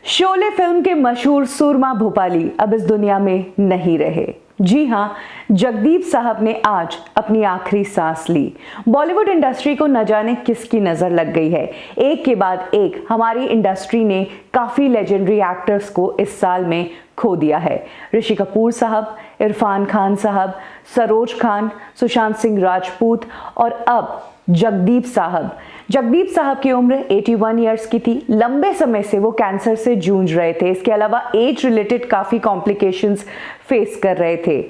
Sholay film के मशहूर सूरमा भोपाली अब इस दुनिया में नहीं रहे। जी हाँ, जगदीप साहब ने आज अपनी आखिरी सांस ली। बॉलीवुड इंडस्ट्री को न जाने किसकी नजर लग गई है। एक के बाद एक हमारी इंडस्ट्री ने काफी लेजेंडरी एक्टर्स को इस साल में खो दिया है। ऋषि कपूर साहब, इरफान खान साहब, सरोज खान, सुशांत सिंह राजपूत और अब जगदीप साहब की उम्र 81 इयर्स की थी। लंबे समय से वो कैंसर से जूझ रहे थे। इसके अलावा एज रिलेटेड काफ़ी कॉम्प्लिकेशंस फेस कर रहे थे।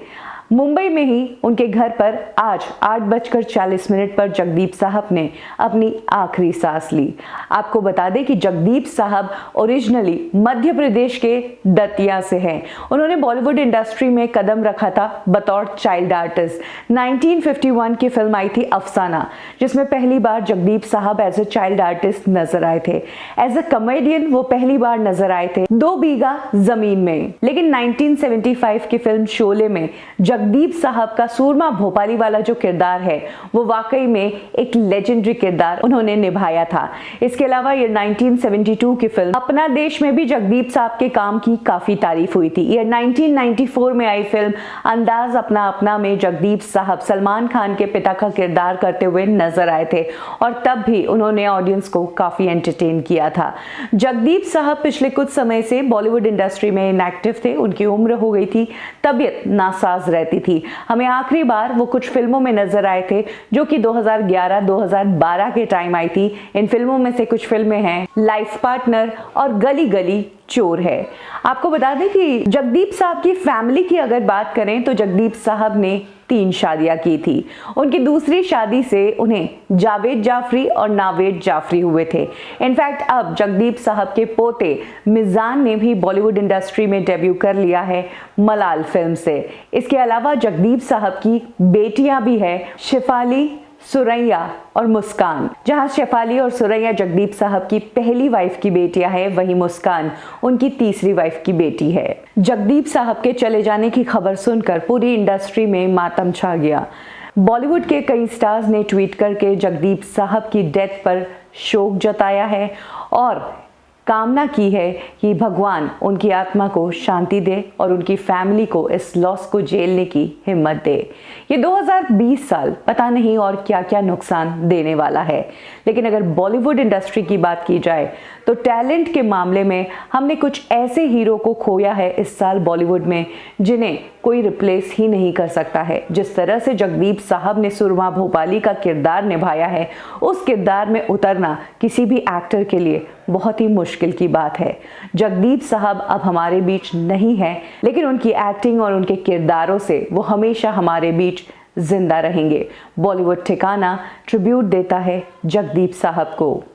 मुंबई में ही उनके घर पर आज 8:40 पर जगदीप साहब ने अपनी आखिरी सांस ली। आपको बता दें कि जगदीप साहब ओरिजिनली मध्य प्रदेश के दतिया से हैं। उन्होंने बॉलीवुड इंडस्ट्री में कदम रखा था बतौर चाइल्ड आर्टिस्ट। 1951 की फिल्म आई थी अफसाना, जिसमें पहली बार जगदीप साहब एज अ चाइल्ड आर्टिस्ट नजर आए थे। एज अ कॉमेडियन वो पहली बार नजर आए थे 2 बीघा जमीन में। लेकिन 1975 की फिल्म शोले में जगदीप साहब का सूरमा भोपाली वाला जो किरदार है वो वाकई में एक लेजेंडरी किरदार उन्होंने निभाया था। इसके अलावा ये 1972 की फिल्म अपना देश में भी जगदीप साहब के काम की काफी तारीफ हुई थी। ये 1994 में आई फिल्म अंदाज अपना अपना में जगदीप साहब सलमान खान के पिता का किरदार करते हुए नजर आए थे और तब भी उन्होंने ऑडियंस को काफी एंटरटेन किया था। जगदीप साहब पिछले कुछ समय से बॉलीवुड इंडस्ट्री में इनएक्टिव थे। उनकी उम्र हो गई थी, तबीयत नासाज रहती थी। हमें आखिरी बार वो कुछ फिल्मों में नजर आए थे जो कि 2011-2012 के टाइम आई थी। इन फिल्मों में से कुछ फिल्में हैं लाइफ पार्टनर और गली गली चोर है। आपको बता दें कि जगदीप साहब की फैमिली की अगर बात करें तो जगदीप साहब ने 3 शादियां की थी। उनकी दूसरी शादी से उन्हें जावेद जाफरी और नावेद जाफरी हुए थे। इनफैक्ट अब जगदीप साहब के पोते मिजान ने भी बॉलीवुड इंडस्ट्री में डेब्यू कर लिया है मलाल फिल्म से। इसके अलावा जगदीप साहब की बेटियां भी है शेफाली, सुरैया और मुस्कान। जहां शेफाली और सुरैया जगदीप साहब की पहली वाइफ की बेटियां हैं, वहीं मुस्कान उनकी तीसरी वाइफ की बेटी है। जगदीप साहब के चले जाने की खबर सुनकर पूरी इंडस्ट्री में मातम छा गया। बॉलीवुड के कई स्टार्स ने ट्वीट करके जगदीप साहब की डेथ पर शोक जताया है और कामना की है कि भगवान उनकी आत्मा को शांति दे और उनकी फैमिली को इस लॉस को झेलने की हिम्मत दे। ये 2020 साल पता नहीं और क्या क्या नुकसान देने वाला है। लेकिन अगर बॉलीवुड इंडस्ट्री की बात की जाए तो टैलेंट के मामले में हमने कुछ ऐसे हीरो को खोया है इस साल बॉलीवुड में जिन्हें कोई रिप्लेस ही नहीं कर सकता है। जिस तरह से जगदीप साहब ने सूरमा भोपाली का किरदार निभाया है, उस किरदार में उतरना किसी भी एक्टर के लिए बहुत ही मुश्किल की बात है। जगदीप साहब अब हमारे बीच नहीं है, लेकिन उनकी एक्टिंग और उनके किरदारों से वो हमेशा हमारे बीच जिंदा रहेंगे। बॉलीवुड ठिकाना ट्रिब्यूट देता है जगदीप साहब को।